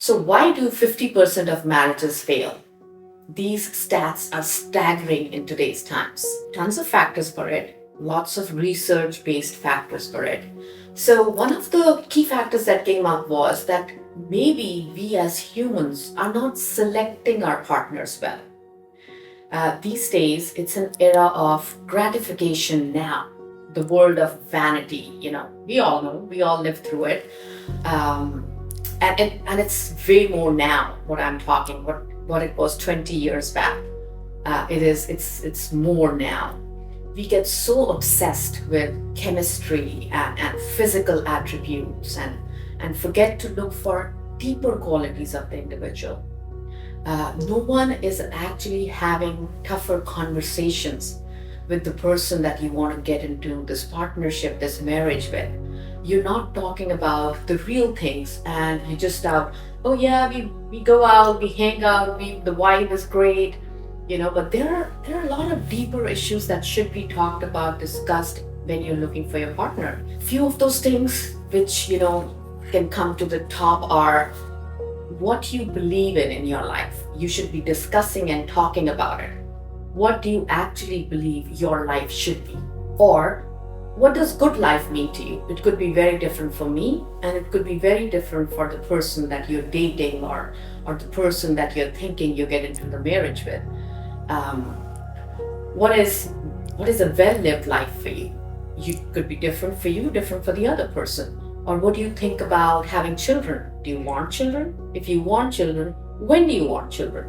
So why do 50% of marriages fail? These stats are staggering in today's times. Tons of factors for it, lots of research based factors for it. So, one of the key factors that came up was that maybe we as humans are not selecting our partners well. These days, it's an era of gratification now, the world of vanity. We all know, we all live through it. Um, and it's way more now what I'm talking, what it was 20 years back. It's more now. We get so obsessed with chemistry and physical attributes and forget to look for deeper qualities of the individual. No one is actually having tougher conversations with the person that you want to get into this partnership, this marriage with. You're not talking about the real things, and you just oh yeah, we go out, we hang out, the vibe is great, but there are a lot of deeper issues that should be talked about, discussed when you're looking for your partner. Few of those things which can come to the top are what you believe in your life. You should be discussing and talking about it. What do you actually believe your life should be? Or what does good life mean to you? It could be very different for me, and it could be very different for the person that you're dating or the person that you're thinking you get into the marriage with. What is a well-lived life for you? You could be different for you, different for the other person. Or what do you think about having children? Do you want children? If you want children, when do you want children?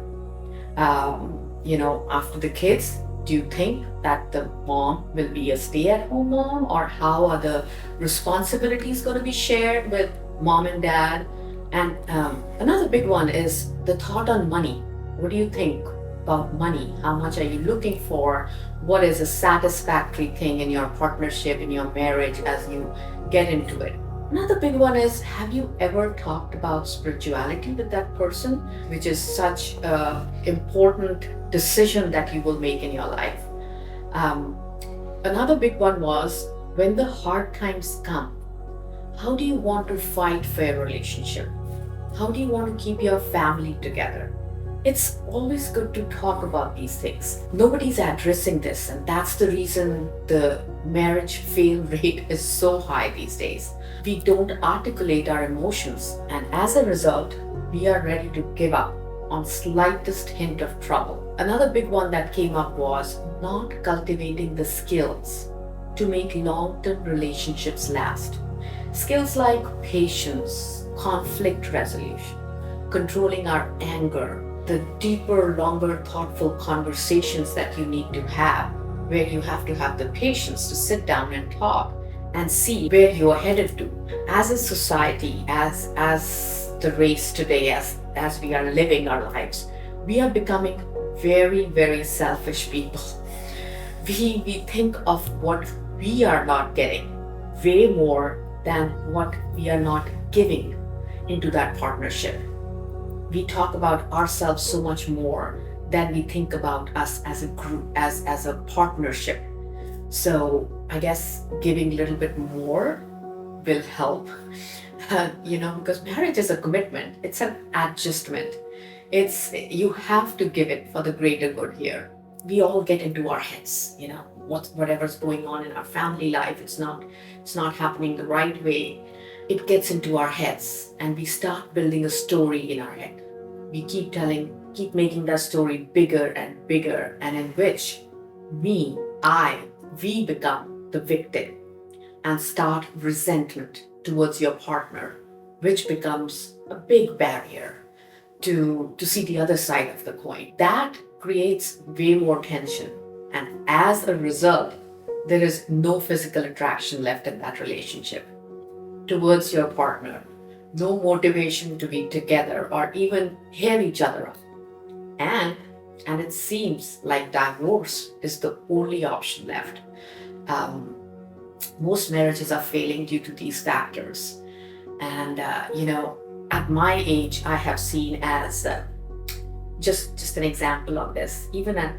After the kids, do you think that the mom will be a stay-at-home mom, or how are the responsibilities going to be shared with mom and dad? And another big one is the thought on money. What do you think about money? How much are you looking for? What is a satisfactory thing in your partnership, in your marriage as you get into it? Another big one is, have you ever talked about spirituality with that person, which is such an important decision that you will make in your life. Another big one was, when the hard times come, how do you want to fight for your relationship? How do you want to keep your family together? It's always good to talk about these things. Nobody's addressing this, and that's the reason the marriage fail rate is so high these days. We don't articulate our emotions, and as a result, we are ready to give up on slightest hint of trouble. Another big one that came up was not cultivating the skills to make long-term relationships last. Skills like patience, conflict resolution, controlling our anger, the deeper, longer, thoughtful conversations that you need to have, where you have to have the patience to sit down and talk and see where you are headed to. As a society, as the race today, as we are living our lives, we are becoming very, very selfish people. We think of what we are not getting way more than what we are not giving into that partnership. We talk about ourselves so much more than we think about us as a group, as a partnership. So I guess giving a little bit more will help, because marriage is a commitment. It's an adjustment. You have to give it for the greater good here. We all get into our heads, whatever's going on in our family life, it's not happening the right way. It gets into our heads, and we start building a story in our head. We keep making that story bigger and bigger, and in which we become the victim and start resentment towards your partner, which becomes a big barrier to see the other side of the coin. That creates way more tension, and as a result, there is no physical attraction left in that relationship towards your partner. No motivation to be together or even hear each other out. And it seems like divorce is the only option left. Most marriages are failing due to these factors. And, at my age, I have seen as just an example of this. Even at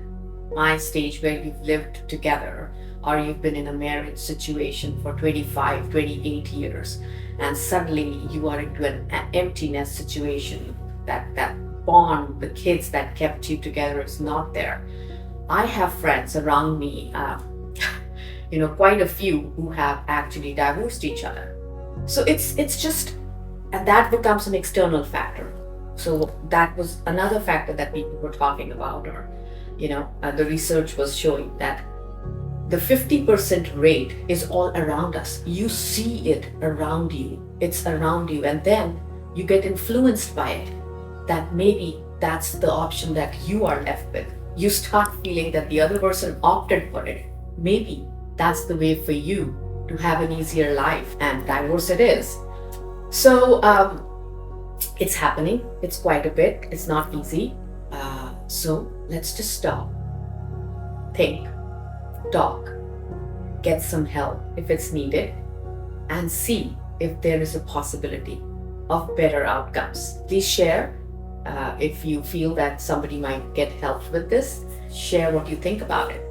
my stage where you've lived together or you've been in a marriage situation for 25, 28 years, and suddenly you are into an emptiness situation. That bond, the kids that kept you together is not there. I have friends around me, quite a few who have actually divorced each other. So it's just, and that becomes an external factor. So that was another factor that people were talking about, or the research was showing that the 50% rate is all around us. You see it around you. It's around you, and then you get influenced by it. That maybe that's the option that you are left with. You start feeling that the other person opted for it. Maybe that's the way for you to have an easier life, and divorce it is. So it's happening. It's quite a bit. It's not easy. So let's just stop, think, talk, get some help if it's needed, and see if there is a possibility of better outcomes. Please share if you feel that somebody might get help with this. Share what you think about it.